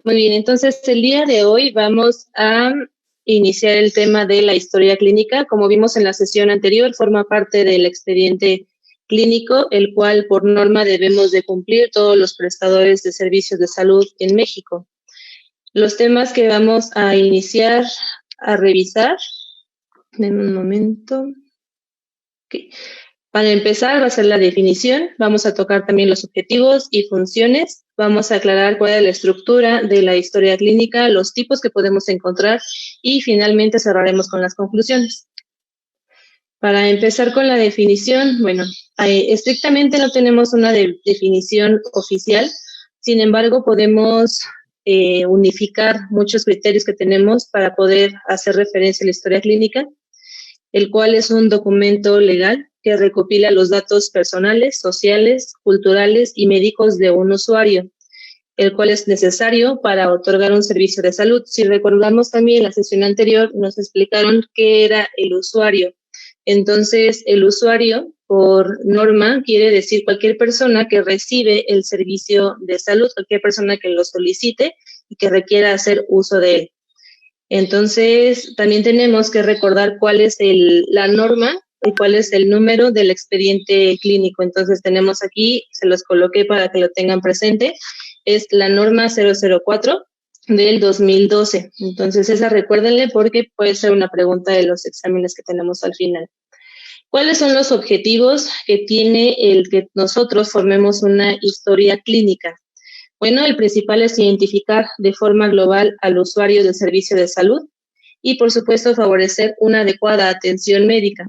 Muy bien, entonces el día de hoy vamos a iniciar el tema de la historia clínica. Como vimos en la sesión anterior, forma parte del expediente clínico, el cual por norma debemos de cumplir todos los prestadores de servicios de salud en México. Los temas que vamos a iniciar a revisar, en un momento. Okay. Para empezar va a ser la definición, vamos a tocar también los objetivos y funciones, vamos a aclarar cuál es la estructura de la historia clínica, los tipos que podemos encontrar y finalmente cerraremos con las conclusiones. Para empezar con la definición, bueno, estrictamente no tenemos una definición oficial, sin embargo podemos unificar muchos criterios que tenemos para poder hacer referencia a la historia clínica, el cual es un documento legal que recopila los datos personales, sociales, culturales y médicos de un usuario, el cual es necesario para otorgar un servicio de salud. Si recordamos también en la sesión anterior, nos explicaron qué era el usuario. Entonces, el usuario, por norma, quiere decir cualquier persona que recibe el servicio de salud, cualquier persona que lo solicite y que requiera hacer uso de él. Entonces, también tenemos que recordar cuál es la norma y cuál es el número del expediente clínico. Entonces, tenemos aquí, se los coloqué para que lo tengan presente, es la norma 004 del 2012. Entonces, esa recuérdenle porque puede ser una pregunta de los exámenes que tenemos al final. ¿Cuáles son los objetivos que tiene el que nosotros formemos una historia clínica? Bueno, el principal es identificar de forma global al usuario del servicio de salud y, por supuesto, favorecer una adecuada atención médica.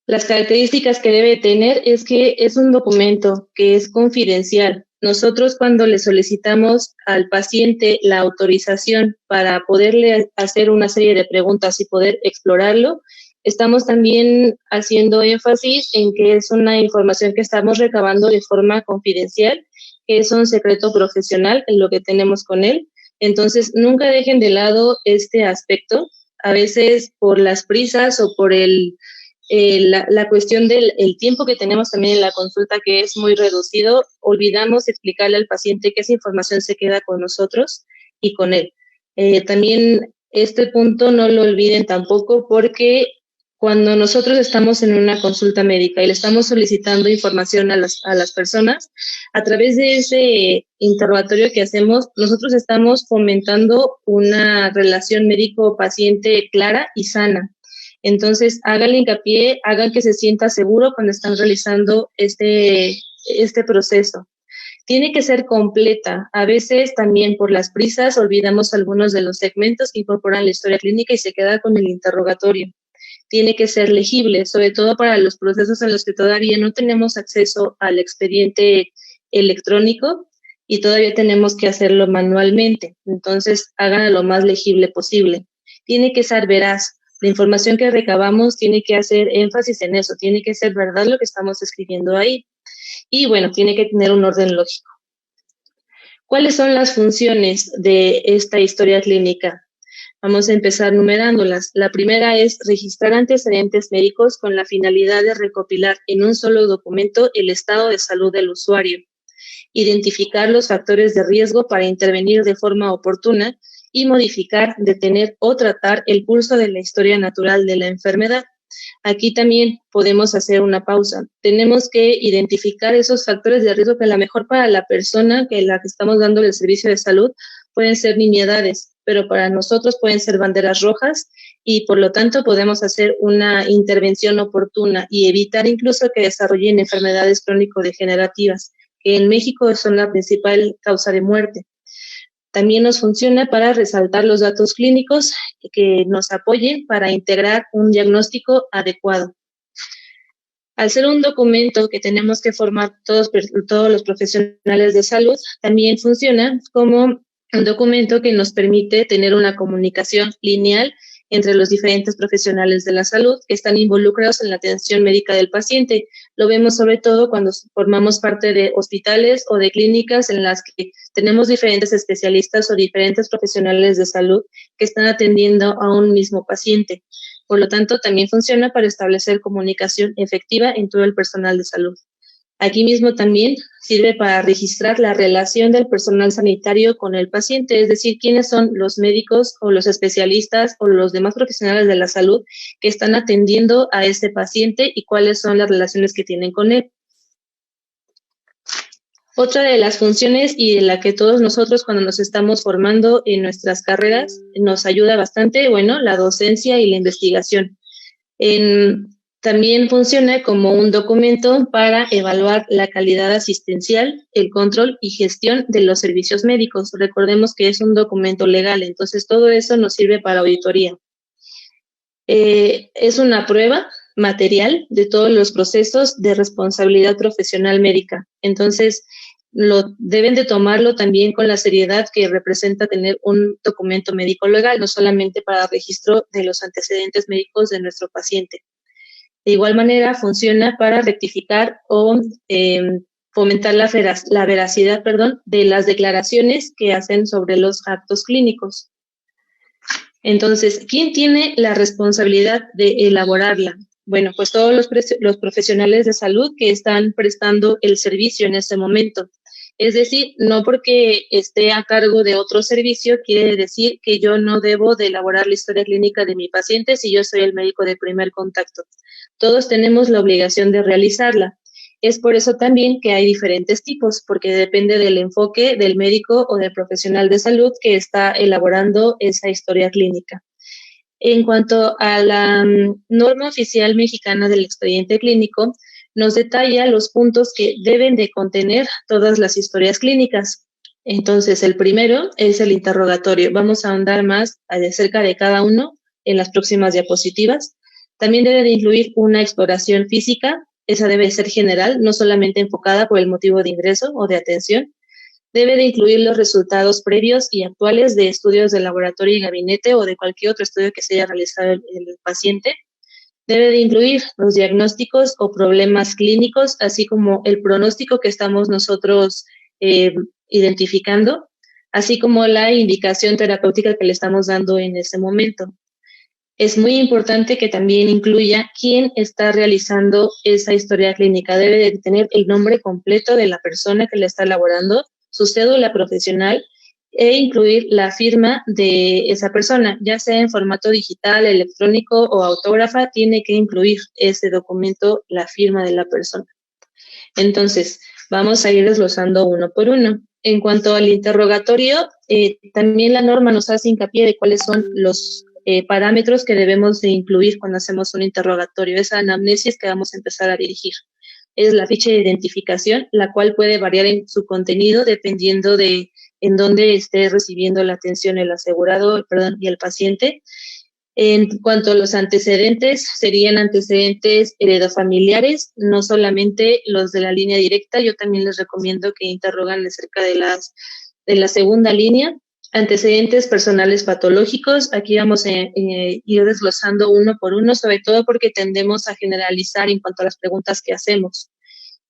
Las características que debe tener es que es un documento que es confidencial. Nosotros cuando le solicitamos al paciente la autorización para poderle hacer una serie de preguntas y poder explorarlo, estamos también haciendo énfasis en que es una información que estamos recabando de forma confidencial, que es un secreto profesional en lo que tenemos con él. Entonces, nunca dejen de lado este aspecto. A veces por las prisas o por la cuestión del tiempo que tenemos también en la consulta, que es muy reducido, olvidamos explicarle al paciente que esa información se queda con nosotros y con él. También este punto no lo olviden tampoco porque cuando nosotros estamos en una consulta médica y le estamos solicitando información a las personas, a través de ese interrogatorio que hacemos, nosotros estamos fomentando una relación médico-paciente clara y sana. Entonces, háganle hincapié, hagan que se sienta seguro cuando están realizando este proceso. Tiene que ser completa. A veces también por las prisas olvidamos algunos de los segmentos que incorporan la historia clínica y se queda con el interrogatorio. Tiene que ser legible, sobre todo para los procesos en los que todavía no tenemos acceso al expediente electrónico y todavía tenemos que hacerlo manualmente. Entonces, hagan lo más legible posible. Tiene que ser veraz. La información que recabamos tiene que hacer énfasis en eso, tiene que ser verdad lo que estamos escribiendo ahí. Y bueno, tiene que tener un orden lógico. ¿Cuáles son las funciones de esta historia clínica? Vamos a empezar numerándolas. La primera es registrar antecedentes médicos con la finalidad de recopilar en un solo documento el estado de salud del usuario, identificar los factores de riesgo para intervenir de forma oportuna y modificar, detener o tratar el curso de la historia natural de la enfermedad. Aquí también podemos hacer una pausa. Tenemos que identificar esos factores de riesgo que a lo mejor para la persona que la que estamos dando el servicio de salud pueden ser nimiedades, pero para nosotros pueden ser banderas rojas y por lo tanto podemos hacer una intervención oportuna y evitar incluso que desarrollen enfermedades crónico-degenerativas, que en México son la principal causa de muerte. También nos funciona para resaltar los datos clínicos que nos apoyen para integrar un diagnóstico adecuado. Al ser un documento que tenemos que formar todos los profesionales de salud, también funciona como un documento que nos permite tener una comunicación lineal entre los diferentes profesionales de la salud que están involucrados en la atención médica del paciente. Lo vemos sobre todo cuando formamos parte de hospitales o de clínicas en las que tenemos diferentes especialistas o diferentes profesionales de salud que están atendiendo a un mismo paciente. Por lo tanto, también funciona para establecer comunicación efectiva en todo el personal de salud. Aquí mismo también sirve para registrar la relación del personal sanitario con el paciente, es decir, quiénes son los médicos o los especialistas o los demás profesionales de la salud que están atendiendo a este paciente y cuáles son las relaciones que tienen con él. Otra de las funciones y de la que todos nosotros cuando nos estamos formando en nuestras carreras nos ayuda bastante, bueno, la docencia y la investigación. También funciona como un documento para evaluar la calidad asistencial, el control y gestión de los servicios médicos. Recordemos que es un documento legal, entonces todo eso nos sirve para auditoría. Es una prueba material de todos los procesos de responsabilidad profesional médica. Entonces, deben de tomarlo también con la seriedad que representa tener un documento médico legal, no solamente para registro de los antecedentes médicos de nuestro paciente. De igual manera, funciona para rectificar o fomentar la veracidad, de las declaraciones que hacen sobre los actos clínicos. Entonces, ¿quién tiene la responsabilidad de elaborarla? Bueno, pues todos los profesionales de salud que están prestando el servicio en este momento. Es decir, no porque esté a cargo de otro servicio quiere decir que yo no debo de elaborar la historia clínica de mi paciente si yo soy el médico de primer contacto. Todos tenemos la obligación de realizarla. Es por eso también que hay diferentes tipos, porque depende del enfoque del médico o del profesional de salud que está elaborando esa historia clínica. En cuanto a la norma oficial mexicana del expediente clínico, nos detalla los puntos que deben de contener todas las historias clínicas. Entonces, el primero es el interrogatorio. Vamos a ahondar más acerca de cada uno en las próximas diapositivas. También debe de incluir una exploración física. Esa debe ser general, no solamente enfocada por el motivo de ingreso o de atención. Debe de incluir los resultados previos y actuales de estudios de laboratorio y gabinete o de cualquier otro estudio que se haya realizado el paciente. Debe de incluir los diagnósticos o problemas clínicos, así como el pronóstico que estamos nosotros identificando, así como la indicación terapéutica que le estamos dando en ese momento. Es muy importante que también incluya quién está realizando esa historia clínica. Debe de tener el nombre completo de la persona que la está elaborando, su cédula profesional e incluir la firma de esa persona, ya sea en formato digital, electrónico o autógrafa, tiene que incluir ese documento, la firma de la persona. Entonces, vamos a ir desglosando uno por uno. En cuanto al interrogatorio, también la norma nos hace hincapié de cuáles son los parámetros que debemos de incluir cuando hacemos un interrogatorio, esa anamnesis que vamos a empezar a dirigir. Es la ficha de identificación, la cual puede variar en su contenido dependiendo de en dónde esté recibiendo la atención el asegurado, y el paciente. En cuanto a los antecedentes, serían antecedentes heredofamiliares, no solamente los de la línea directa. Yo también les recomiendo que interrogan acerca de la segunda línea. Antecedentes personales patológicos, aquí vamos a ir desglosando uno por uno, sobre todo porque tendemos a generalizar en cuanto a las preguntas que hacemos.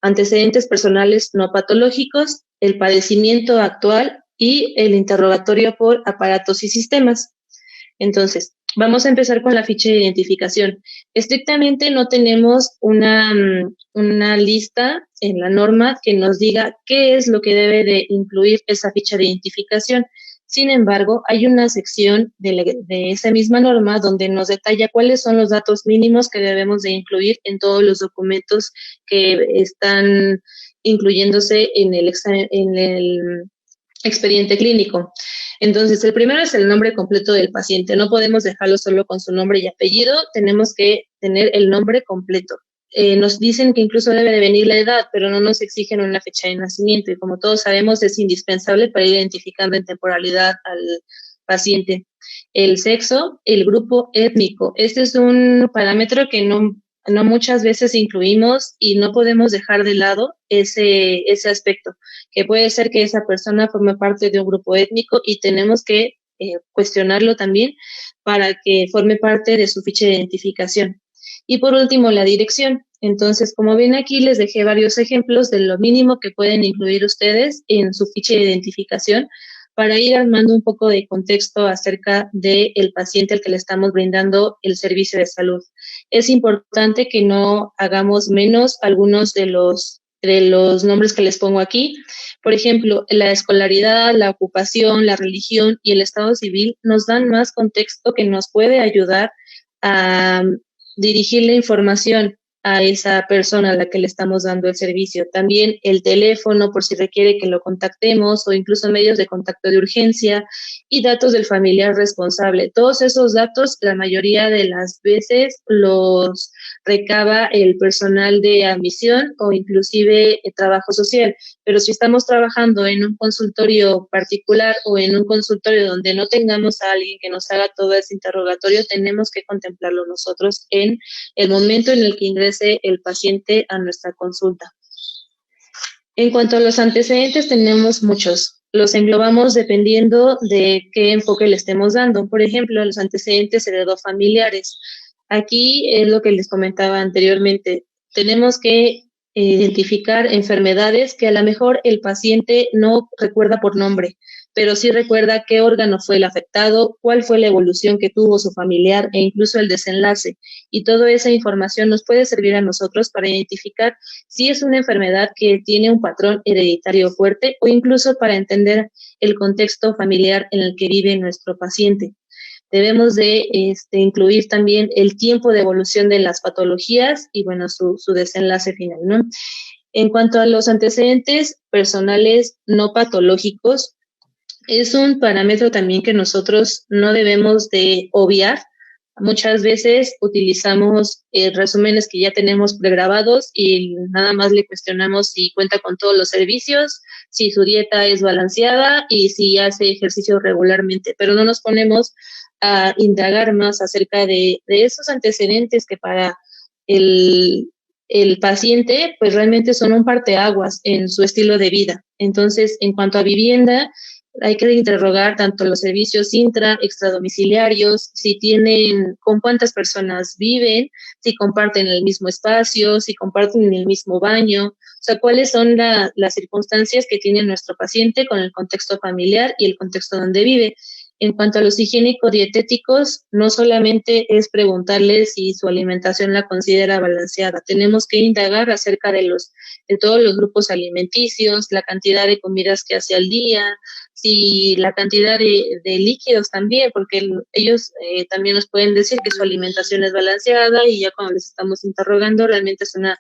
Antecedentes personales no patológicos, el padecimiento actual y el interrogatorio por aparatos y sistemas. Entonces, vamos a empezar con la ficha de identificación. Estrictamente no tenemos una lista en la norma que nos diga qué es lo que debe de incluir esa ficha de identificación. Sin embargo, hay una sección de esa misma norma donde nos detalla cuáles son los datos mínimos que debemos de incluir en todos los documentos que están incluyéndose en el expediente clínico. Entonces, el primero es el nombre completo del paciente. No podemos dejarlo solo con su nombre y apellido, tenemos que tener el nombre completo. Nos dicen que incluso debe de venir la edad, pero no nos exigen una fecha de nacimiento y como todos sabemos es indispensable para ir identificando en temporalidad al paciente. El sexo, el grupo étnico. Este es un parámetro que no muchas veces incluimos y no podemos dejar de lado ese aspecto, que puede ser que esa persona forme parte de un grupo étnico y tenemos que cuestionarlo también para que forme parte de su ficha de identificación. Y por último, la dirección. Entonces, como ven aquí, les dejé varios ejemplos de lo mínimo que pueden incluir ustedes en su ficha de identificación para ir armando un poco de contexto acerca del paciente al que le estamos brindando el servicio de salud. Es importante que no hagamos menos algunos de los de los nombres que les pongo aquí. Por ejemplo, la escolaridad, la ocupación, la religión y el estado civil nos dan más contexto que nos puede ayudar a dirigir la información a esa persona a la que le estamos dando el servicio. También el teléfono, por si requiere que lo contactemos, o incluso medios de contacto de urgencia y datos del familiar responsable. Todos esos datos, la mayoría de las veces los recaba el personal de admisión o inclusive trabajo social. Pero si estamos trabajando en un consultorio particular o en un consultorio donde no tengamos a alguien que nos haga todo ese interrogatorio, tenemos que contemplarlo nosotros en el momento en el que ingrese el paciente a nuestra consulta. En cuanto a los antecedentes, tenemos muchos. Los englobamos dependiendo de qué enfoque le estemos dando. Por ejemplo, los antecedentes heredofamiliares. Aquí es lo que les comentaba anteriormente. Tenemos que identificar enfermedades que a lo mejor el paciente no recuerda por nombre, pero sí recuerda qué órgano fue el afectado, cuál fue la evolución que tuvo su familiar e incluso el desenlace. Y toda esa información nos puede servir a nosotros para identificar si es una enfermedad que tiene un patrón hereditario fuerte o incluso para entender el contexto familiar en el que vive nuestro paciente. Debemos de incluir también el tiempo de evolución de las patologías y, bueno, su desenlace final, ¿no? En cuanto a los antecedentes personales no patológicos, es un parámetro también que nosotros no debemos de obviar. Muchas veces utilizamos resúmenes que ya tenemos pregrabados y nada más le cuestionamos si cuenta con todos los servicios, si su dieta es balanceada y si hace ejercicio regularmente, pero no nos ponemos a indagar más acerca de esos antecedentes que para el paciente pues realmente son un parteaguas en su estilo de vida. Entonces, en cuanto a vivienda, hay que interrogar tanto los servicios extradomiciliarios, si tienen, con cuántas personas viven, si comparten el mismo espacio, si comparten el mismo baño, o sea, cuáles son las circunstancias que tiene nuestro paciente con el contexto familiar y el contexto donde vive. En cuanto a los higiénico-dietéticos, no solamente es preguntarles si su alimentación la considera balanceada, tenemos que indagar acerca de todos los grupos alimenticios, la cantidad de comidas que hace al día, si la cantidad de líquidos también, porque ellos también nos pueden decir que su alimentación es balanceada y ya cuando les estamos interrogando realmente es una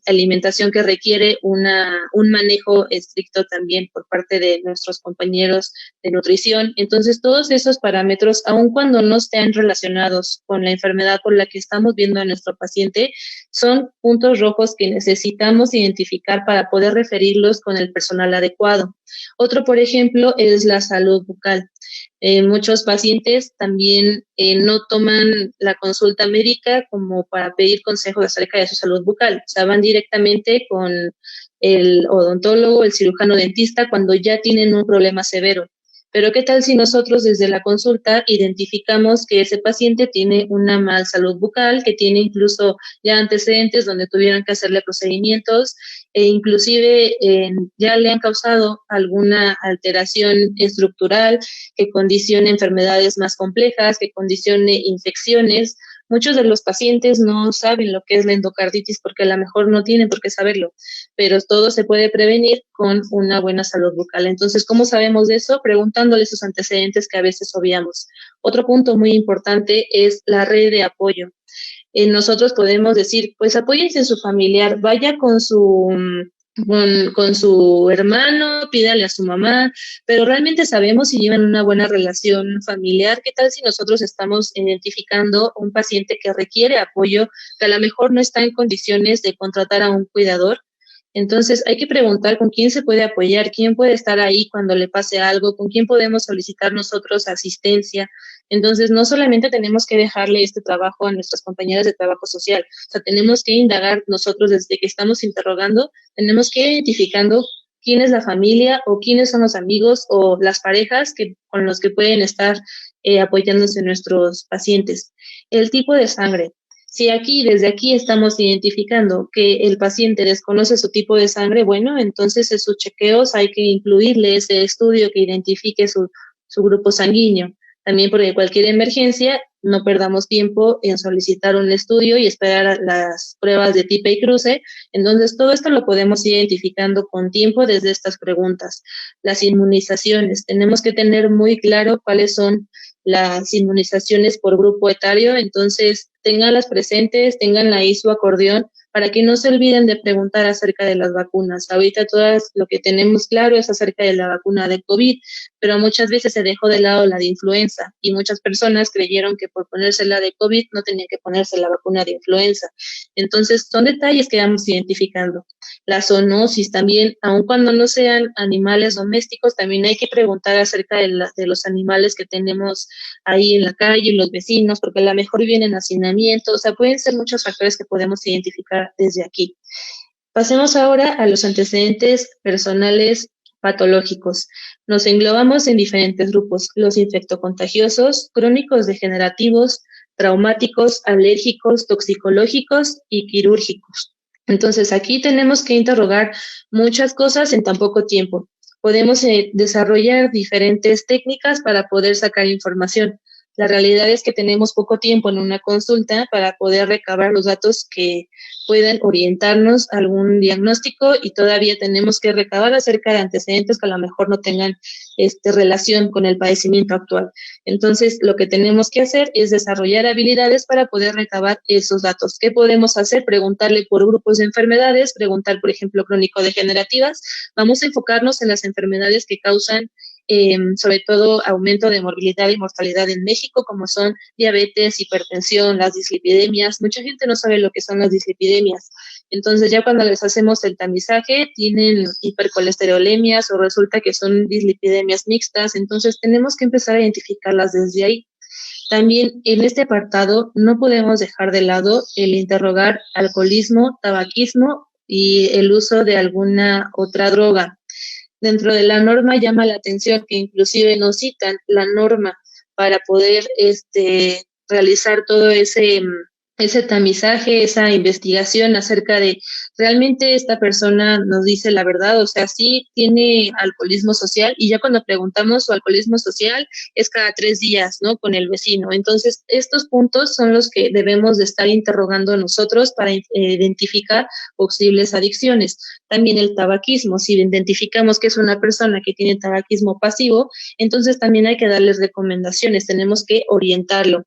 alimentación que requiere un manejo estricto también por parte de nuestros compañeros de nutrición. Entonces, todos esos parámetros, aun cuando no estén relacionados con la enfermedad por la que estamos viendo a nuestro paciente, son puntos rojos que necesitamos identificar para poder referirlos con el personal adecuado. Otro, por ejemplo, es la salud bucal. Muchos pacientes también no toman la consulta médica como para pedir consejos acerca de su salud bucal. O sea, van directamente con el odontólogo, el cirujano dentista, cuando ya tienen un problema severo. Pero ¿qué tal si nosotros desde la consulta identificamos que ese paciente tiene una mal salud bucal, que tiene incluso ya antecedentes donde tuvieron que hacerle procedimientos e inclusive ya le han causado alguna alteración estructural que condicione enfermedades más complejas, que condicione infecciones? Muchos de los pacientes no saben lo que es la endocarditis porque a lo mejor no tienen por qué saberlo, pero todo se puede prevenir con una buena salud bucal. Entonces, ¿cómo sabemos de eso? Preguntándole sus antecedentes que a veces obviamos. Otro punto muy importante es la red de apoyo. Nosotros podemos decir, pues apóyense en su familiar, vaya con su hermano, pídale a su mamá, pero realmente sabemos si llevan una buena relación familiar. ¿Qué tal si nosotros estamos identificando un paciente que requiere apoyo, que a lo mejor no está en condiciones de contratar a un cuidador? Entonces hay que preguntar con quién se puede apoyar, quién puede estar ahí cuando le pase algo, con quién podemos solicitar nosotros asistencia. Entonces no solamente tenemos que dejarle este trabajo a nuestras compañeras de trabajo social, o sea, tenemos que indagar nosotros desde que estamos interrogando, tenemos que ir identificando quién es la familia o quiénes son los amigos o las parejas con los que pueden estar apoyándose nuestros pacientes. El tipo de sangre. Si desde aquí estamos identificando que el paciente desconoce su tipo de sangre, bueno, entonces en sus chequeos hay que incluirle ese estudio que identifique su grupo sanguíneo. También porque cualquier emergencia, no perdamos tiempo en solicitar un estudio y esperar a las pruebas de tipe y cruce. Entonces, todo esto lo podemos ir identificando con tiempo desde estas preguntas. Las inmunizaciones, tenemos que tener muy claro cuáles son las inmunizaciones por grupo etario, entonces ténganlas presentes, tenganla ahí su acordeón para que no se olviden de preguntar acerca de las vacunas. Ahorita todas lo que tenemos claro es acerca de la vacuna de COVID, pero muchas veces se dejó de lado la de influenza y muchas personas creyeron que por ponerse la de COVID no tenían que ponerse la vacuna de influenza. Entonces son detalles que vamos identificando. La zoonosis también, aun cuando no sean animales domésticos, también hay que preguntar acerca de los animales que tenemos ahí en la calle, los vecinos, porque a lo mejor vienen hacinamiento, o sea, pueden ser muchos factores que podemos identificar desde aquí. Pasemos ahora a los antecedentes personales patológicos. Nos englobamos en diferentes grupos, los infectocontagiosos, crónicos degenerativos, traumáticos, alérgicos, toxicológicos y quirúrgicos. Entonces, aquí tenemos que interrogar muchas cosas en tan poco tiempo. Podemos desarrollar diferentes técnicas para poder sacar información. La realidad es que tenemos poco tiempo en una consulta para poder recabar los datos que puedan orientarnos a algún diagnóstico y todavía tenemos que recabar acerca de antecedentes que a lo mejor no tengan relación con el padecimiento actual. Entonces, lo que tenemos que hacer es desarrollar habilidades para poder recabar esos datos. ¿Qué podemos hacer? Preguntarle por grupos de enfermedades, preguntar, por ejemplo, crónico-degenerativas. Vamos a enfocarnos en las enfermedades que causan sobre todo aumento de morbilidad y mortalidad en México, como son diabetes, hipertensión, las dislipidemias. Mucha gente no sabe lo que son las dislipidemias. Entonces, ya cuando les hacemos el tamizaje, tienen hipercolesterolemias o resulta que son dislipidemias mixtas. Entonces, tenemos que empezar a identificarlas desde ahí. También en este apartado no podemos dejar de lado el interrogar alcoholismo, tabaquismo y el uso de alguna otra droga. Dentro de la norma llama la atención que inclusive nos citan la norma para poder realizar todo ese tamizaje, esa investigación acerca de realmente esta persona nos dice la verdad, o sea, sí tiene alcoholismo social y ya cuando preguntamos su alcoholismo social es cada 3 días, ¿no? Con el vecino. Entonces, estos puntos son los que debemos de estar interrogando nosotros para identificar posibles adicciones. También el tabaquismo, si identificamos que es una persona que tiene tabaquismo pasivo, entonces también hay que darles recomendaciones, tenemos que orientarlo.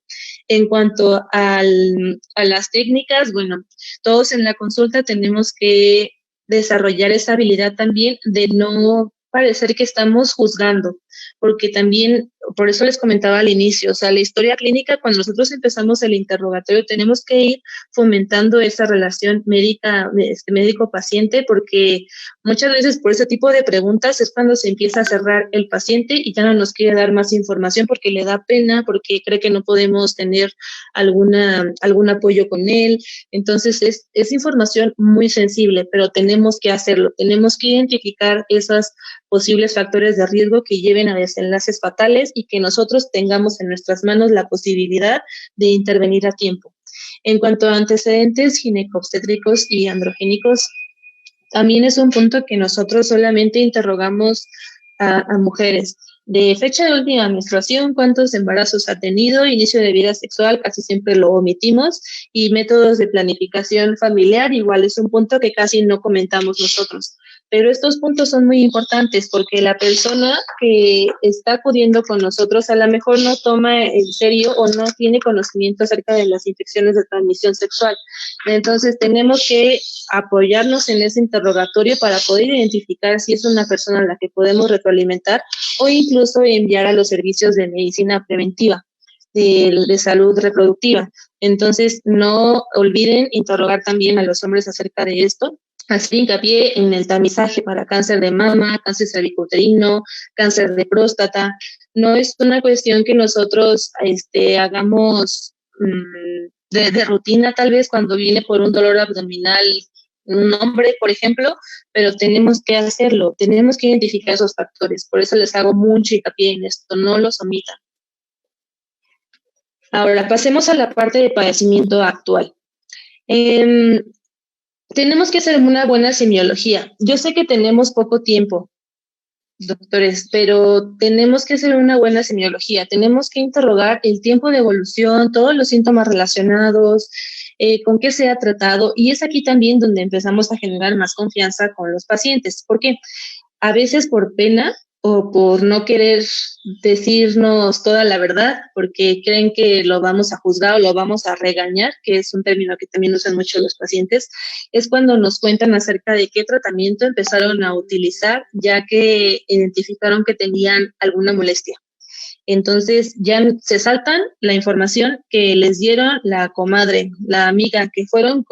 En cuanto a las técnicas, bueno, todos en la consulta tenemos que desarrollar esa habilidad también de no parecer que estamos juzgando, porque también, por eso les comentaba al inicio, o sea, la historia clínica, cuando nosotros empezamos el interrogatorio, tenemos que ir fomentando esa relación médico-paciente, porque muchas veces por ese tipo de preguntas es cuando se empieza a cerrar el paciente y ya no nos quiere dar más información porque le da pena, porque cree que no podemos tener algún apoyo con él. Entonces es información muy sensible, pero tenemos que hacerlo, tenemos que identificar esas posibles factores de riesgo que lleven a desenlaces fatales y que nosotros tengamos en nuestras manos la posibilidad de intervenir a tiempo. En cuanto a antecedentes ginecobstétricos y androgénicos, también es un punto que nosotros solamente interrogamos a mujeres. De fecha de última menstruación, cuántos embarazos ha tenido, inicio de vida sexual, casi siempre lo omitimos, y métodos de planificación familiar, igual es un punto que casi no comentamos nosotros. Pero estos puntos son muy importantes porque la persona que está acudiendo con nosotros a lo mejor no toma en serio o no tiene conocimiento acerca de las infecciones de transmisión sexual. Entonces tenemos que apoyarnos en ese interrogatorio para poder identificar si es una persona a la que podemos retroalimentar o incluso enviar a los servicios de medicina preventiva, de salud reproductiva. Entonces, no olviden interrogar también a los hombres acerca de esto. Así hincapié en el tamizaje para cáncer de mama, cáncer cervicouterino, cáncer de próstata. No es una cuestión que nosotros hagamos de rutina, tal vez cuando viene por un dolor abdominal un hombre, por ejemplo, pero tenemos que hacerlo, tenemos que identificar esos factores. Por eso les hago mucho hincapié en esto, no los omitan. Ahora, pasemos a la parte de padecimiento actual. Tenemos que hacer una buena semiología. Yo sé que tenemos poco tiempo, doctores, pero tenemos que hacer una buena semiología, tenemos que interrogar el tiempo de evolución, todos los síntomas relacionados, con qué se ha tratado, y es aquí también donde empezamos a generar más confianza con los pacientes, porque a veces por pena o por no querer decirnos toda la verdad, porque creen que lo vamos a juzgar o lo vamos a regañar, que es un término que también usan mucho los pacientes, es cuando nos cuentan acerca de qué tratamiento empezaron a utilizar, ya que identificaron que tenían alguna molestia. Entonces ya se saltan la información que les dieron la comadre, la amiga, que fueron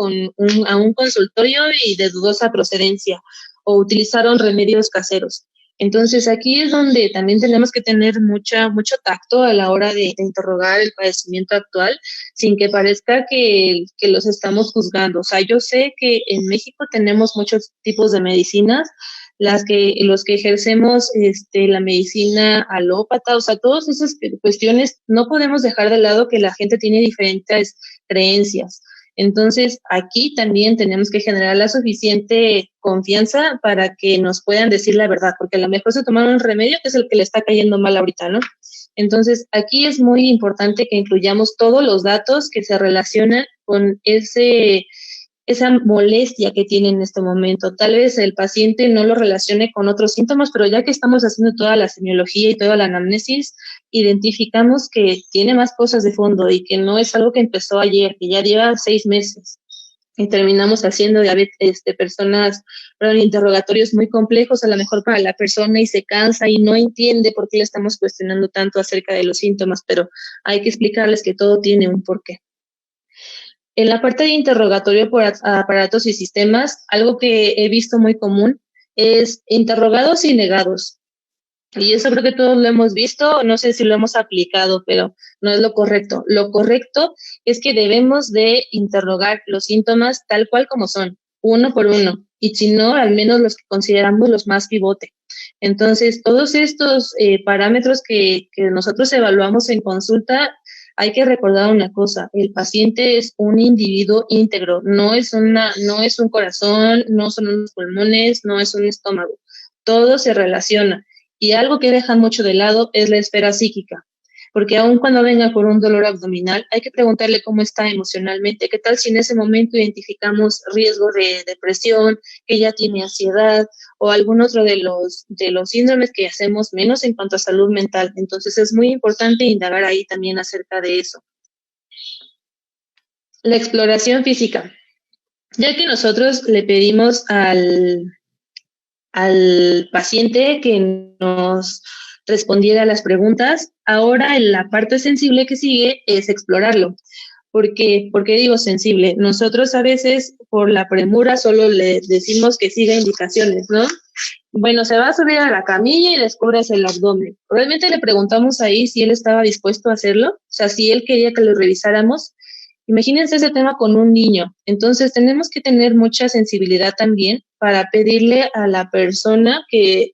a un consultorio y de dudosa procedencia o utilizaron remedios caseros. Entonces aquí es donde también tenemos que tener mucho tacto a la hora de interrogar el padecimiento actual sin que parezca que los estamos juzgando. O sea, yo sé que en México tenemos muchos tipos de medicinas, los que ejercemos la medicina alópata, o sea, todas esas cuestiones, no podemos dejar de lado que la gente tiene diferentes creencias. Entonces, aquí también tenemos que generar la suficiente confianza para que nos puedan decir la verdad, porque a lo mejor se tomaron un remedio que es el que le está cayendo mal ahorita, ¿no? Entonces, aquí es muy importante que incluyamos todos los datos que se relacionan con esa molestia que tiene en este momento. Tal vez el paciente no lo relacione con otros síntomas, pero ya que estamos haciendo toda la semiología y toda la anamnesis, identificamos que tiene más cosas de fondo y que no es algo que empezó ayer, que ya lleva 6 meses. Y terminamos haciendo interrogatorios muy complejos a lo mejor para la persona y se cansa y no entiende por qué le estamos cuestionando tanto acerca de los síntomas, pero hay que explicarles que todo tiene un porqué. En la parte de interrogatorio por aparatos y sistemas, algo que he visto muy común es interrogados y negados. Y eso creo que todos lo hemos visto, no sé si lo hemos aplicado, pero no es lo correcto. Lo correcto es que debemos de interrogar los síntomas tal cual como son, uno por uno, y si no, al menos los que consideramos los más pivote. Entonces, todos estos parámetros que nosotros evaluamos en consulta, hay que recordar una cosa, el paciente es un individuo íntegro, no es un corazón, no son unos pulmones, no es un estómago, todo se relaciona. Y algo que dejan mucho de lado es la esfera psíquica, porque aun cuando venga por un dolor abdominal, hay que preguntarle cómo está emocionalmente, qué tal si en ese momento identificamos riesgo de depresión, que ya tiene ansiedad o algún otro de los síndromes que hacemos menos en cuanto a salud mental. Entonces es muy importante indagar ahí también acerca de eso. La exploración física. Ya que nosotros le pedimos al paciente que nos respondiera a las preguntas, ahora en la parte sensible que sigue es explorarlo. ¿Por qué digo sensible? Nosotros a veces por la premura solo le decimos que siga indicaciones, ¿no? Bueno, se va a subir a la camilla y descubres el abdomen. Realmente le preguntamos ahí si él estaba dispuesto a hacerlo, o sea, si él quería que lo revisáramos. Imagínense ese tema con un niño. Entonces tenemos que tener mucha sensibilidad también para pedirle a la persona que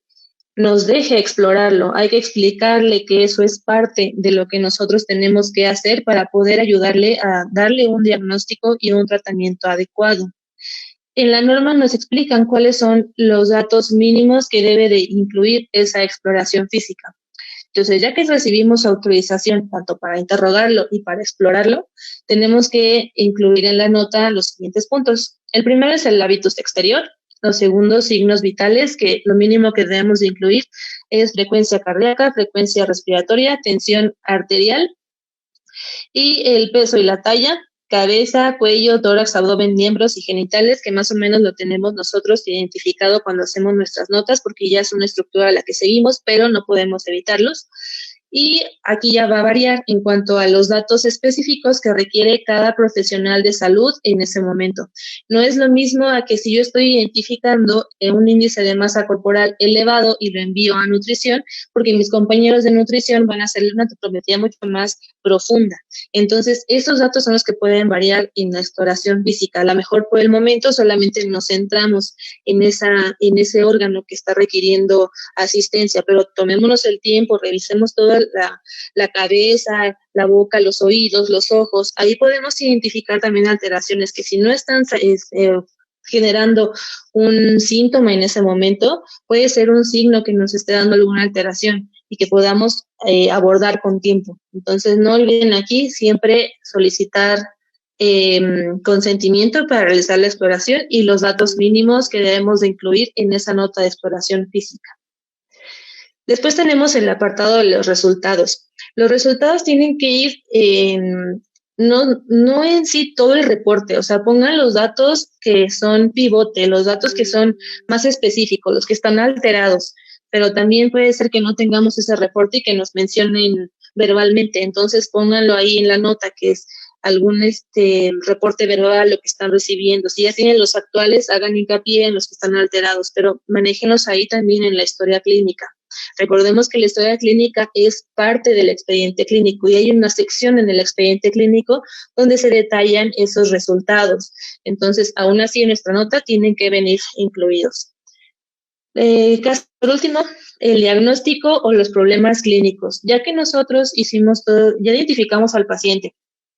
nos deje explorarlo. Hay que explicarle que eso es parte de lo que nosotros tenemos que hacer para poder ayudarle a darle un diagnóstico y un tratamiento adecuado. En la norma nos explican cuáles son los datos mínimos que debe de incluir esa exploración física. Entonces, ya que recibimos autorización tanto para interrogarlo y para explorarlo, tenemos que incluir en la nota los siguientes puntos. El primero es el hábitus exterior. Los segundos, signos vitales, que lo mínimo que debemos de incluir es frecuencia cardíaca, frecuencia respiratoria, tensión arterial y el peso y la talla, cabeza, cuello, tórax, abdomen, miembros y genitales, que más o menos lo tenemos nosotros identificado cuando hacemos nuestras notas, porque ya es una estructura a la que seguimos, pero no podemos evitarlos. Y aquí ya va a variar en cuanto a los datos específicos que requiere cada profesional de salud en ese momento. No es lo mismo a que si yo estoy identificando un índice de masa corporal elevado y lo envío a nutrición, porque mis compañeros de nutrición van a hacerle una topometría mucho más profunda. Entonces, estos datos son los que pueden variar en la exploración física. A lo mejor por el momento solamente nos centramos en ese órgano que está requiriendo asistencia, pero tomémonos el tiempo, revisemos toda la cabeza, la boca, los oídos, los ojos. Ahí podemos identificar también alteraciones que si no están generando un síntoma en ese momento, puede ser un signo que nos esté dando alguna alteración y que podamos abordar con tiempo. Entonces, no olviden aquí siempre solicitar consentimiento para realizar la exploración y los datos mínimos que debemos de incluir en esa nota de exploración física. Después tenemos el apartado de los resultados. Los resultados tienen que ir no en sí todo el reporte, o sea, pongan los datos que son pivote, los datos que son más específicos, los que están alterados, pero también puede ser que no tengamos ese reporte y que nos mencionen verbalmente, entonces pónganlo ahí en la nota, que es algún reporte verbal, lo que están recibiendo. Si ya tienen los actuales, hagan hincapié en los que están alterados, pero manéjenlos ahí también en la historia clínica. Recordemos que la historia clínica es parte del expediente clínico y hay una sección en el expediente clínico donde se detallan esos resultados. Entonces, aún así, en nuestra nota tienen que venir incluidos. Por último, el diagnóstico o los problemas clínicos. Ya que nosotros hicimos todo, ya identificamos al paciente,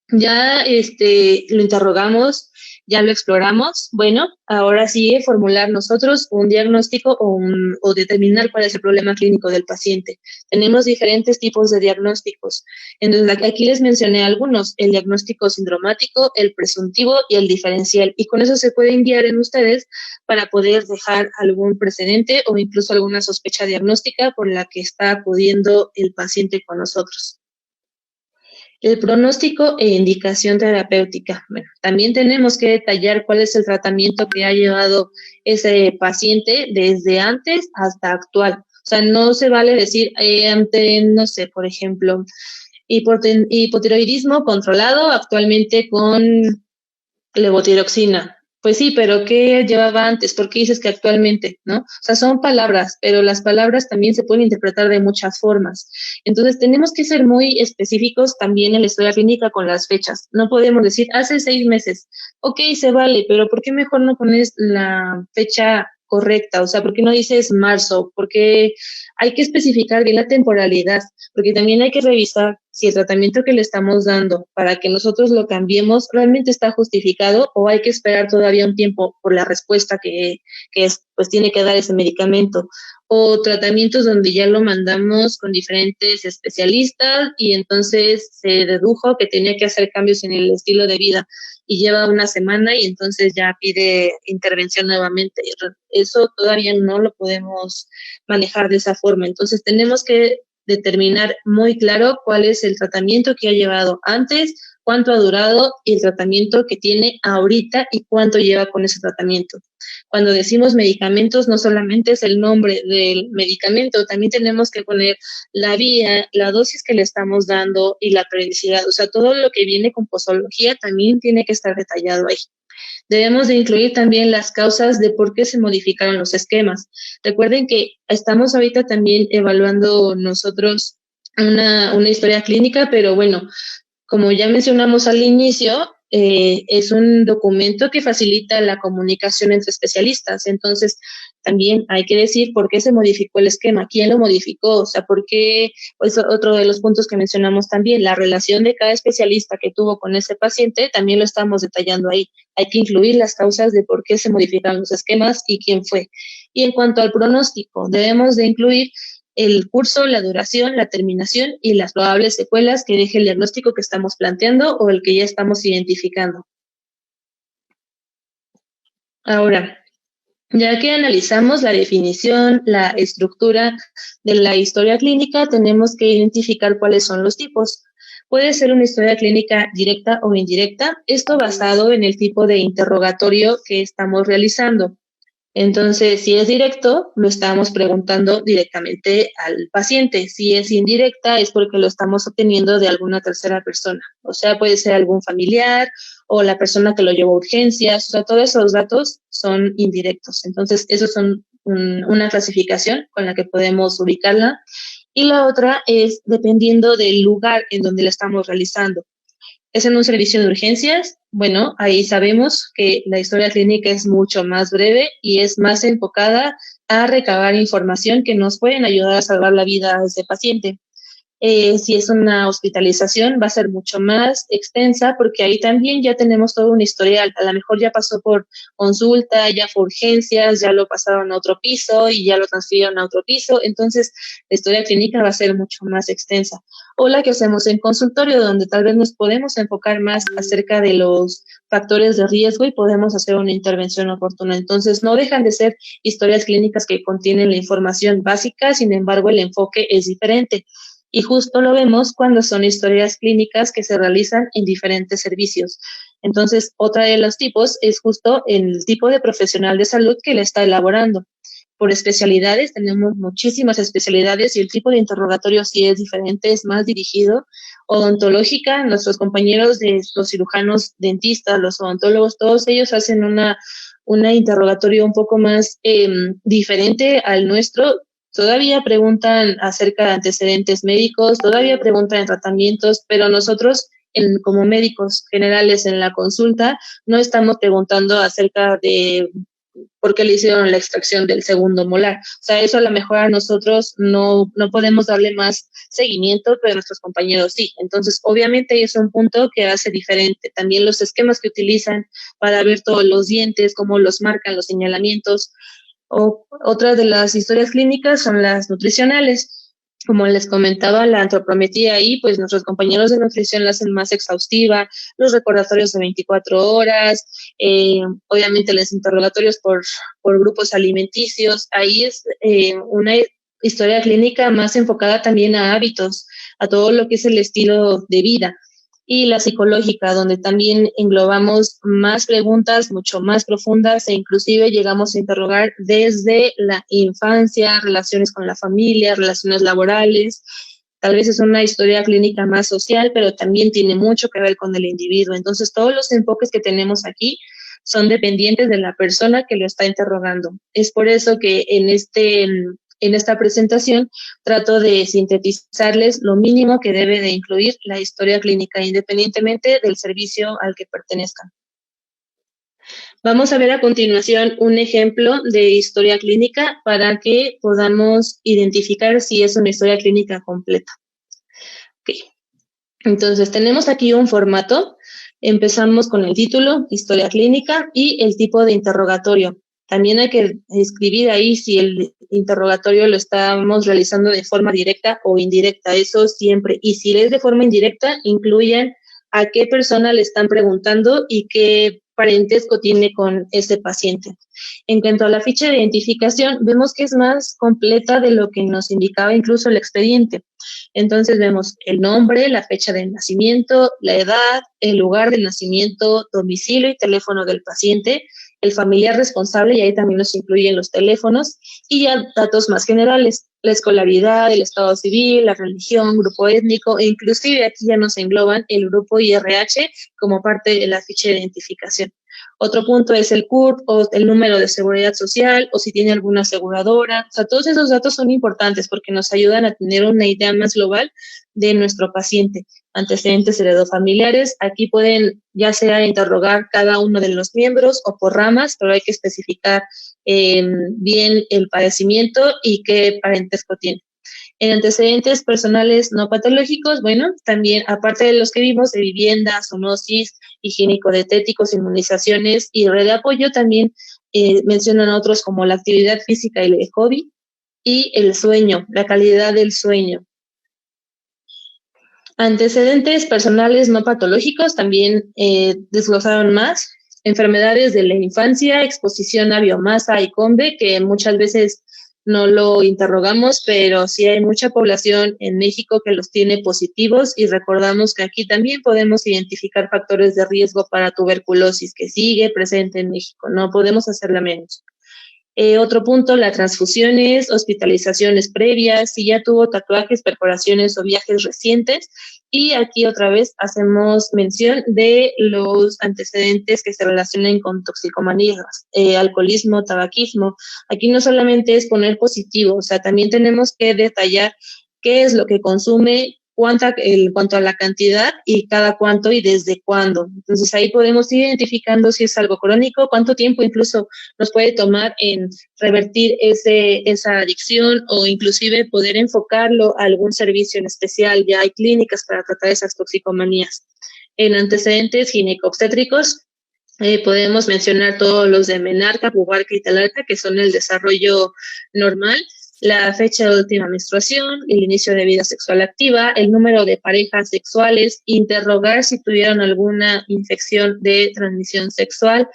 ya lo interrogamos, ya lo exploramos. Bueno, ahora sigue formular nosotros un diagnóstico o determinar cuál es el problema clínico del paciente. Tenemos diferentes tipos de diagnósticos. Entonces, aquí les mencioné algunos: el diagnóstico sindromático, el presuntivo y el diferencial. Y con eso se pueden guiar en ustedes para poder dejar algún precedente o incluso alguna sospecha diagnóstica por la que está acudiendo el paciente con nosotros. El pronóstico e indicación terapéutica. Bueno, también tenemos que detallar cuál es el tratamiento que ha llevado ese paciente desde antes hasta actual. O sea, no se vale decir no sé, por ejemplo, hipotiroidismo controlado actualmente con levotiroxina. Pues sí, pero ¿qué llevaba antes? ¿Por qué dices que actualmente, no? O sea, son palabras, pero las palabras también se pueden interpretar de muchas formas. Entonces, tenemos que ser muy específicos también en la historia clínica con las fechas. No podemos decir hace 6 meses. Ok, se vale, pero ¿por qué mejor no pones la fecha correcta? O sea, ¿por qué no dices marzo? Porque hay que especificar bien la temporalidad, porque también hay que revisar si el tratamiento que le estamos dando para que nosotros lo cambiemos realmente está justificado o hay que esperar todavía un tiempo por la respuesta que pues tiene que dar ese medicamento. O tratamientos donde ya lo mandamos con diferentes especialistas y entonces se dedujo que tenía que hacer cambios en el estilo de vida y lleva una semana y entonces ya pide intervención nuevamente. Eso todavía no lo podemos manejar de esa forma. Entonces tenemos que determinar muy claro cuál es el tratamiento que ha llevado antes, cuánto ha durado y el tratamiento que tiene ahorita y cuánto lleva con ese tratamiento. Cuando decimos medicamentos, no solamente es el nombre del medicamento, también tenemos que poner la vía, la dosis que le estamos dando y la periodicidad. O sea, todo lo que viene con posología también tiene que estar detallado ahí. Debemos de incluir también las causas de por qué se modificaron los esquemas. Recuerden que estamos ahorita también evaluando nosotros una historia clínica, pero bueno, como ya mencionamos al inicio, es un documento que facilita la comunicación entre especialistas. Entonces, también hay que decir por qué se modificó el esquema, quién lo modificó, o sea, por qué, pues otro de los puntos que mencionamos también, la relación de cada especialista que tuvo con ese paciente, también lo estamos detallando ahí. Hay que incluir las causas de por qué se modificaron los esquemas y quién fue. Y en cuanto al pronóstico, debemos de incluir el curso, la duración, la terminación y las probables secuelas que deje el diagnóstico que estamos planteando o el que ya estamos identificando. Ahora, ya que analizamos la definición, la estructura de la historia clínica, tenemos que identificar cuáles son los tipos. Puede ser una historia clínica directa o indirecta, esto basado en el tipo de interrogatorio que estamos realizando. Entonces, si es directo, lo estamos preguntando directamente al paciente. Si es indirecta, es porque lo estamos obteniendo de alguna tercera persona. O sea, puede ser algún familiar o la persona que lo llevó a urgencias. O sea, todos esos datos son indirectos. Entonces, esos son una clasificación con la que podemos ubicarla. Y la otra es dependiendo del lugar en donde la estamos realizando. ¿Es en un servicio de urgencias? Bueno, ahí sabemos que la historia clínica es mucho más breve y es más enfocada a recabar información que nos pueden ayudar a salvar la vida a ese paciente. Si es una hospitalización, va a ser mucho más extensa porque ahí también ya tenemos todo un historial. A lo mejor ya pasó por consulta, ya fue urgencias, ya lo pasaron a otro piso y ya lo transfirieron a otro piso. Entonces, la historia clínica va a ser mucho más extensa. O la que hacemos en consultorio, donde tal vez nos podemos enfocar más acerca de los factores de riesgo y podemos hacer una intervención oportuna. Entonces, no dejan de ser historias clínicas que contienen la información básica, sin embargo, el enfoque es diferente. Y justo lo vemos cuando son historias clínicas que se realizan en diferentes servicios. Entonces, otra de los tipos es justo el tipo de profesional de salud que la está elaborando. Por especialidades, tenemos muchísimas especialidades y el tipo de interrogatorio sí es diferente, es más dirigido. Odontológica, nuestros compañeros de los cirujanos dentistas, los odontólogos, todos ellos hacen una interrogatorio un poco más diferente al nuestro. Todavía preguntan acerca de antecedentes médicos, todavía preguntan en tratamientos, pero nosotros como médicos generales en la consulta no estamos preguntando acerca de por qué le hicieron la extracción del segundo molar. O sea, eso a lo mejor a nosotros no podemos darle más seguimiento, pero a nuestros compañeros sí. Entonces, obviamente es un punto que hace diferente. También los esquemas que utilizan para ver todos los dientes, cómo los marcan, los señalamientos. Otra de las historias clínicas son las nutricionales. Como les comentaba, la antropometría ahí, pues nuestros compañeros de nutrición la hacen más exhaustiva, los recordatorios de 24 horas, obviamente los interrogatorios por grupos alimenticios. Ahí es una historia clínica más enfocada también a hábitos, a todo lo que es el estilo de vida. Y la psicológica, donde también englobamos más preguntas mucho más profundas e inclusive llegamos a interrogar desde la infancia, relaciones con la familia, relaciones laborales. Tal vez es una historia clínica más social, pero también tiene mucho que ver con el individuo. Entonces, todos los enfoques que tenemos aquí son dependientes de la persona que lo está interrogando. Es por eso que en esta presentación trato de sintetizarles lo mínimo que debe de incluir la historia clínica, independientemente del servicio al que pertenezcan. Vamos a ver a continuación un ejemplo de historia clínica para que podamos identificar si es una historia clínica completa. Okay. Entonces, tenemos aquí un formato. Empezamos con el título, historia clínica, y el tipo de interrogatorio. También hay que escribir ahí si el interrogatorio lo estamos realizando de forma directa o indirecta, eso siempre. Y si es de forma indirecta, incluyan a qué persona le están preguntando y qué parentesco tiene con ese paciente. En cuanto a la ficha de identificación, vemos que es más completa de lo que nos indicaba incluso el expediente. Entonces vemos el nombre, la fecha de nacimiento, la edad, el lugar del nacimiento, domicilio y teléfono del paciente, el familiar responsable, y ahí también nos incluyen los teléfonos, y ya datos más generales, la escolaridad, el estado civil, la religión, grupo étnico, e inclusive aquí ya nos engloban el grupo IRH como parte de la ficha de identificación. Otro punto es el CURP o el número de seguridad social o si tiene alguna aseguradora. O sea, todos esos datos son importantes porque nos ayudan a tener una idea más global de nuestro paciente. Antecedentes heredofamiliares, aquí pueden ya sea interrogar cada uno de los miembros o por ramas, pero hay que especificar bien el padecimiento y qué parentesco tiene. En antecedentes personales no patológicos, bueno, también aparte de los que vimos de vivienda, zoonosis, higiénico-dietéticos, inmunizaciones y red de apoyo, también mencionan otros como la actividad física y el hobby y el sueño, la calidad del sueño. Antecedentes personales no patológicos también desglosaron más. Enfermedades de la infancia, exposición a biomasa y combe, que muchas veces no lo interrogamos, pero sí hay mucha población en México que los tiene positivos y recordamos que aquí también podemos identificar factores de riesgo para tuberculosis que sigue presente en México, no podemos hacerla menos. Otro punto, las transfusiones, hospitalizaciones previas, si ya tuvo tatuajes, perforaciones o viajes recientes. Y aquí otra vez hacemos mención de los antecedentes que se relacionen con toxicomanías, alcoholismo, tabaquismo. Aquí no solamente es poner positivo, o sea, también tenemos que detallar qué es lo que consume, en cuanto a la cantidad y cada cuánto y desde cuándo. Entonces ahí podemos ir identificando si es algo crónico, cuánto tiempo incluso nos puede tomar en revertir esa adicción o inclusive poder enfocarlo a algún servicio en especial. Ya hay clínicas para tratar esas toxicomanías. En antecedentes ginecobstétricos, podemos mencionar todos los de menarca, pubarca y talarca, que son el desarrollo normal, la fecha de última menstruación, el inicio de vida sexual activa, el número de parejas sexuales, interrogar si tuvieron alguna infección de transmisión sexual,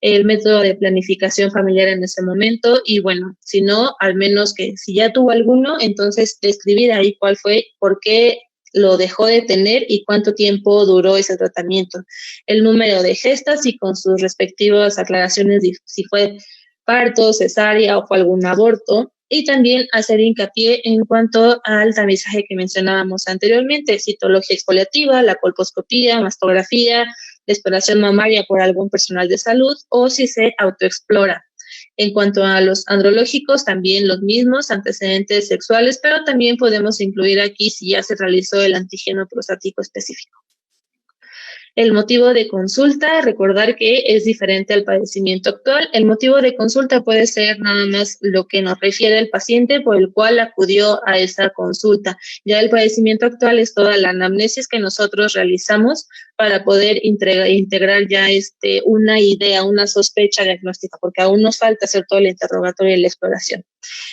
el método de planificación familiar en ese momento y bueno, si no, al menos que si ya tuvo alguno, entonces describir ahí cuál fue, por qué lo dejó de tener y cuánto tiempo duró ese tratamiento. El número de gestas y con sus respectivas aclaraciones si fue parto, cesárea o fue algún aborto. Y también hacer hincapié en cuanto al tamizaje que mencionábamos anteriormente, citología exfoliativa, la colposcopía, mastografía, la exploración mamaria por algún personal de salud o si se autoexplora. En cuanto a los andrológicos, también los mismos, antecedentes sexuales, pero también podemos incluir aquí si ya se realizó el antígeno prostático específico. El motivo de consulta, recordar que es diferente al padecimiento actual. El motivo de consulta puede ser nada más lo que nos refiere el paciente por el cual acudió a esa consulta. Ya el padecimiento actual es toda la anamnesis que nosotros realizamos para poder integrar ya una idea, una sospecha diagnóstica, porque aún nos falta hacer todo el interrogatorio y la exploración.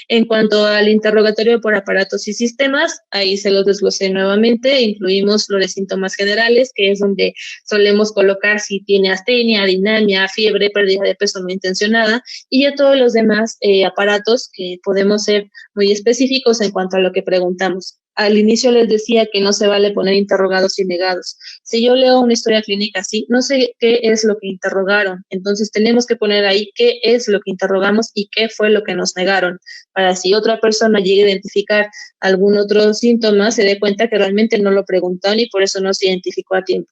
En cuanto al interrogatorio por aparatos y sistemas, ahí se los desglosé nuevamente, incluimos los síntomas generales, que es donde solemos colocar si tiene astenia, dinamia, fiebre, pérdida de peso no intencionada, y ya todos los demás aparatos que podemos ser muy específicos en cuanto a lo que preguntamos. Al inicio les decía que no se vale poner interrogados y negados. Si yo leo una historia clínica así, no sé qué es lo que interrogaron. Entonces tenemos que poner ahí qué es lo que interrogamos y qué fue lo que nos negaron, para si otra persona llega a identificar algún otro síntoma, se dé cuenta que realmente no lo preguntaron y por eso no se identificó a tiempo.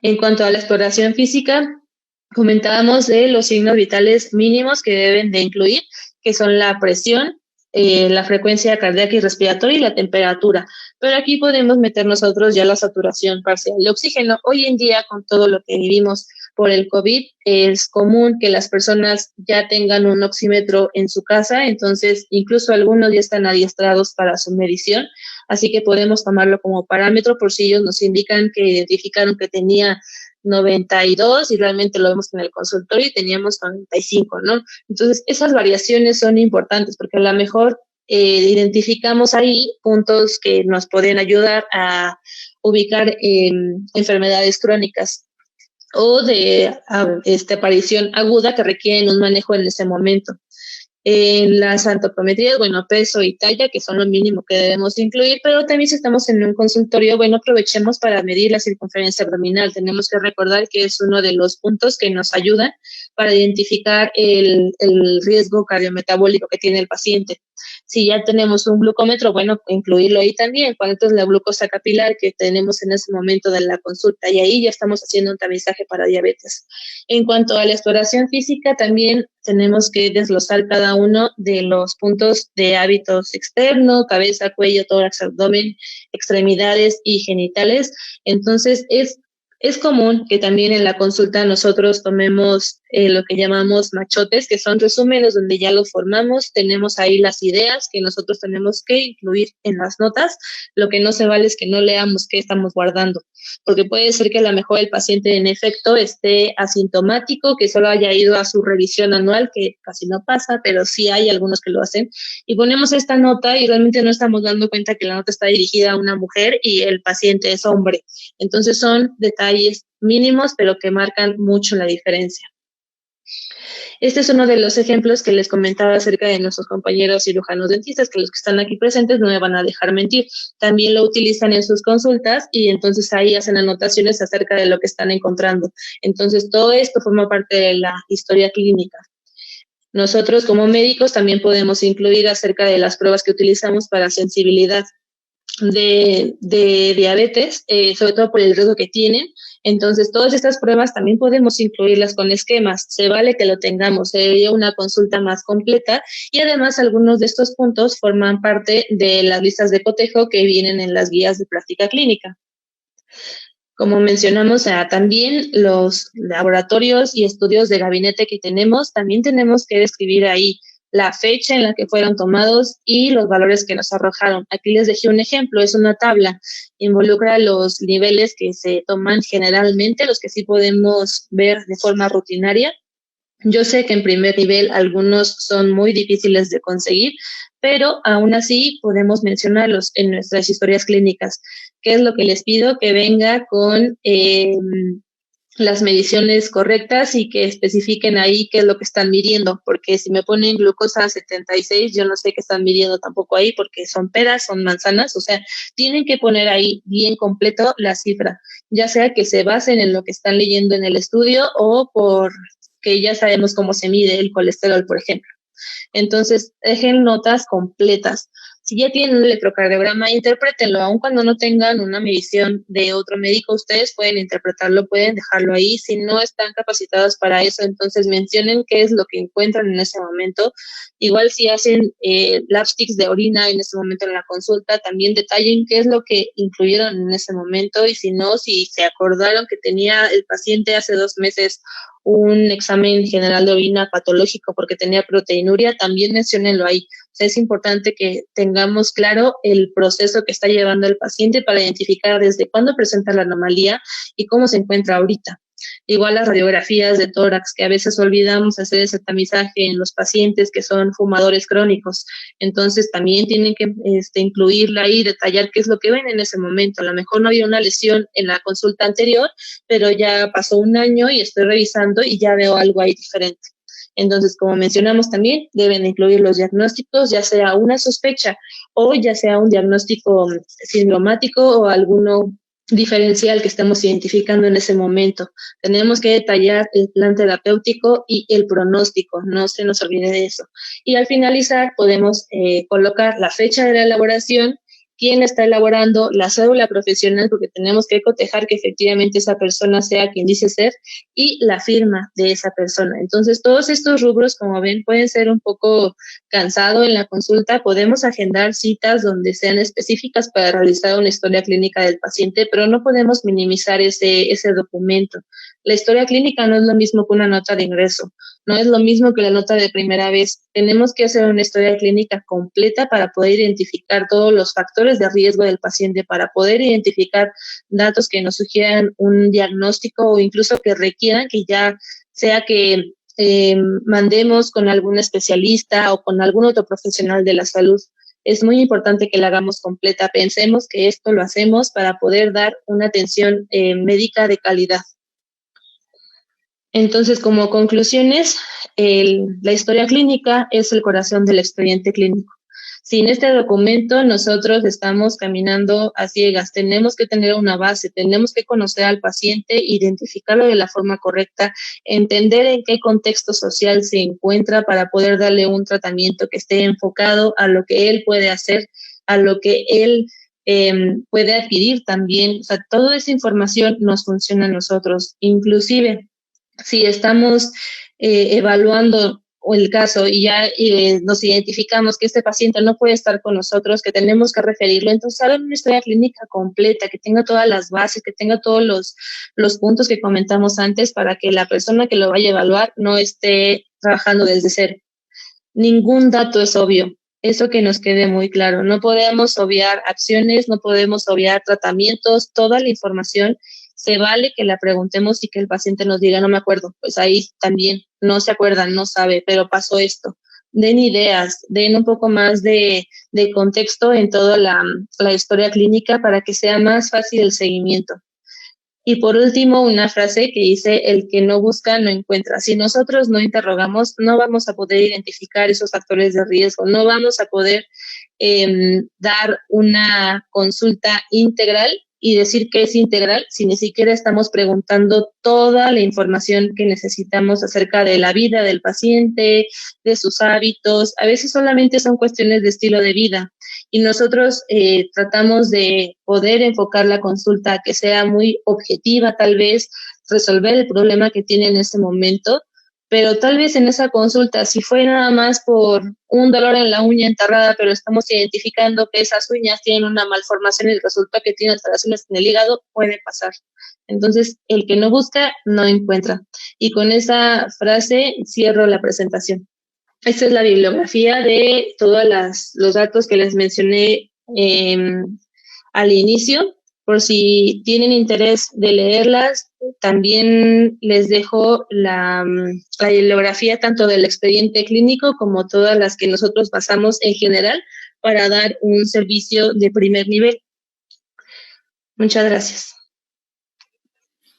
En cuanto a la exploración física, comentábamos de los signos vitales mínimos que deben de incluir, que son la presión, la frecuencia cardíaca y respiratoria y la temperatura. Pero aquí podemos meter nosotros ya la saturación parcial de oxígeno. Hoy en día, con todo lo que vivimos por el COVID, es común que las personas ya tengan un oxímetro en su casa, entonces incluso algunos ya están adiestrados para su medición, así que podemos tomarlo como parámetro por si ellos nos indican que identificaron que tenía 92 y realmente lo vemos en el consultorio y teníamos 95, ¿no? Entonces, esas variaciones son importantes porque a lo mejor identificamos ahí puntos que nos pueden ayudar a ubicar enfermedades crónicas o de aparición aguda que requieren un manejo en ese momento. En las antropometrías, bueno, peso y talla, que son lo mínimo que debemos incluir, pero también si estamos en un consultorio, bueno, aprovechemos para medir la circunferencia abdominal. Tenemos que recordar que es uno de los puntos que nos ayuda para identificar el riesgo cardiometabólico que tiene el paciente. Si ya tenemos un glucómetro, bueno, incluirlo ahí también, cuánto es la glucosa capilar que tenemos en ese momento de la consulta, y ahí ya estamos haciendo un tamizaje para diabetes. En cuanto a la exploración física, también tenemos que desglosar cada uno de los puntos de hábitos externos, cabeza, cuello, tórax, abdomen, extremidades y genitales. Entonces, es común que también en la consulta nosotros tomemos lo que llamamos machotes, que son resúmenes donde ya los formamos, tenemos ahí las ideas que nosotros tenemos que incluir en las notas. Lo que no se vale es que no leamos qué estamos guardando, porque puede ser que a lo mejor el paciente en efecto esté asintomático, que solo haya ido a su revisión anual, que casi no pasa, pero sí hay algunos que lo hacen, y ponemos esta nota y realmente no estamos dando cuenta que la nota está dirigida a una mujer y el paciente es hombre. Entonces son detalles mínimos, pero que marcan mucho la diferencia. Este es uno de los ejemplos que les comentaba acerca de nuestros compañeros cirujanos dentistas, que los que están aquí presentes no me van a dejar mentir. También lo utilizan en sus consultas y entonces ahí hacen anotaciones acerca de lo que están encontrando. Entonces todo esto forma parte de la historia clínica. Nosotros como médicos también podemos incluir acerca de las pruebas que utilizamos para sensibilidad. de diabetes, sobre todo por el riesgo que tienen. Entonces, todas estas pruebas también podemos incluirlas con esquemas. Se vale que lo tengamos, sería una consulta más completa y además algunos de estos puntos forman parte de las listas de cotejo que vienen en las guías de práctica clínica. Como mencionamos, también los laboratorios y estudios de gabinete que tenemos, también tenemos que describir ahí la fecha en la que fueron tomados y los valores que nos arrojaron. Aquí les dejé un ejemplo, es una tabla, involucra los niveles que se toman generalmente, los que sí podemos ver de forma rutinaria. Yo sé que en primer nivel algunos son muy difíciles de conseguir, pero aún así podemos mencionarlos en nuestras historias clínicas. ¿Qué es lo que les pido? Que venga con las mediciones correctas y que especifiquen ahí qué es lo que están midiendo, porque si me ponen glucosa 76, yo no sé qué están midiendo tampoco ahí, porque son peras, son manzanas, o sea, tienen que poner ahí bien completo la cifra, ya sea que se basen en lo que están leyendo en el estudio o por que ya sabemos cómo se mide el colesterol, por ejemplo. Entonces, dejen notas completas. Si ya tienen un electrocardiograma, interprétenlo, aun cuando no tengan una medición de otro médico, ustedes pueden interpretarlo, pueden dejarlo ahí. Si no están capacitados para eso, entonces mencionen qué es lo que encuentran en ese momento. Igual si hacen lapsticks de orina en ese momento en la consulta, también detallen qué es lo que incluyeron en ese momento y si no, si se acordaron que tenía el paciente hace 2 meses un examen general de orina patológico porque tenía proteinuria, también menciónenlo ahí. O sea, es importante que tengamos claro el proceso que está llevando el paciente para identificar desde cuándo presenta la anomalía y cómo se encuentra ahorita. Igual las radiografías de tórax, que a veces olvidamos hacer ese tamizaje en los pacientes que son fumadores crónicos. Entonces también tienen que incluirla ahí, detallar qué es lo que ven en ese momento. A lo mejor no había una lesión en la consulta anterior, pero ya pasó un año y estoy revisando y ya veo algo ahí diferente. Entonces, como mencionamos también, deben incluir los diagnósticos, ya sea una sospecha o ya sea un diagnóstico sindromático o alguno diferencial que estemos identificando en ese momento. Tenemos que detallar el plan terapéutico y el pronóstico, no se nos olvide de eso. Y al finalizar podemos colocar la fecha de la elaboración, quién está elaborando, la cédula profesional, porque tenemos que cotejar que efectivamente esa persona sea quien dice ser, y la firma de esa persona. Entonces, todos estos rubros, como ven, pueden ser un poco cansado en la consulta. Podemos agendar citas donde sean específicas para realizar una historia clínica del paciente, pero no podemos minimizar ese documento. La historia clínica no es lo mismo que una nota de ingreso, no es lo mismo que la nota de primera vez. Tenemos que hacer una historia clínica completa para poder identificar todos los factores de riesgo del paciente, para poder identificar datos que nos sugieran un diagnóstico o incluso que requieran que ya sea que mandemos con algún especialista o con algún otro profesional de la salud. Es muy importante que la hagamos completa. Pensemos que esto lo hacemos para poder dar una atención médica de calidad. Entonces, como conclusiones, la historia clínica es el corazón del expediente clínico. Sin este documento, nosotros estamos caminando a ciegas. Tenemos que tener una base, tenemos que conocer al paciente, identificarlo de la forma correcta, entender en qué contexto social se encuentra para poder darle un tratamiento que esté enfocado a lo que él puede hacer, a lo que él puede adquirir también. O sea, toda esa información nos funciona a nosotros. Inclusive, si estamos evaluando el caso y ya nos identificamos que este paciente no puede estar con nosotros, que tenemos que referirlo, entonces hagan una historia clínica completa, que tenga todas las bases, que tenga todos los puntos que comentamos antes para que la persona que lo vaya a evaluar no esté trabajando desde cero. Ningún dato es obvio. Eso que nos quede muy claro. No podemos obviar acciones, no podemos obviar tratamientos, toda la información. Se vale que la preguntemos y que el paciente nos diga, no me acuerdo. Pues ahí también no se acuerdan, no sabe, pero pasó esto. Den ideas, den un poco más de contexto en toda la historia clínica para que sea más fácil el seguimiento. Y por último, una frase que dice, el que no busca no encuentra. Si nosotros no interrogamos, no vamos a poder identificar esos factores de riesgo, no vamos a poder dar una consulta integral y decir que es integral si ni siquiera estamos preguntando toda la información que necesitamos acerca de la vida del paciente, de sus hábitos. A veces solamente son cuestiones de estilo de vida y nosotros tratamos de poder enfocar la consulta a que sea muy objetiva, tal vez resolver el problema que tiene en este momento, pero tal vez en esa consulta, si fue nada más por un dolor en la uña enterrada, pero estamos identificando que esas uñas tienen una malformación y resulta que tiene alteraciones en el hígado, puede pasar. Entonces, el que no busca, no encuentra. Y con esa frase cierro la presentación. Esta es la bibliografía de todos los datos que les mencioné al inicio. Por si tienen interés de leerlas, también les dejo la bibliografía tanto del expediente clínico como todas las que nosotros pasamos en general para dar un servicio de primer nivel. Muchas gracias.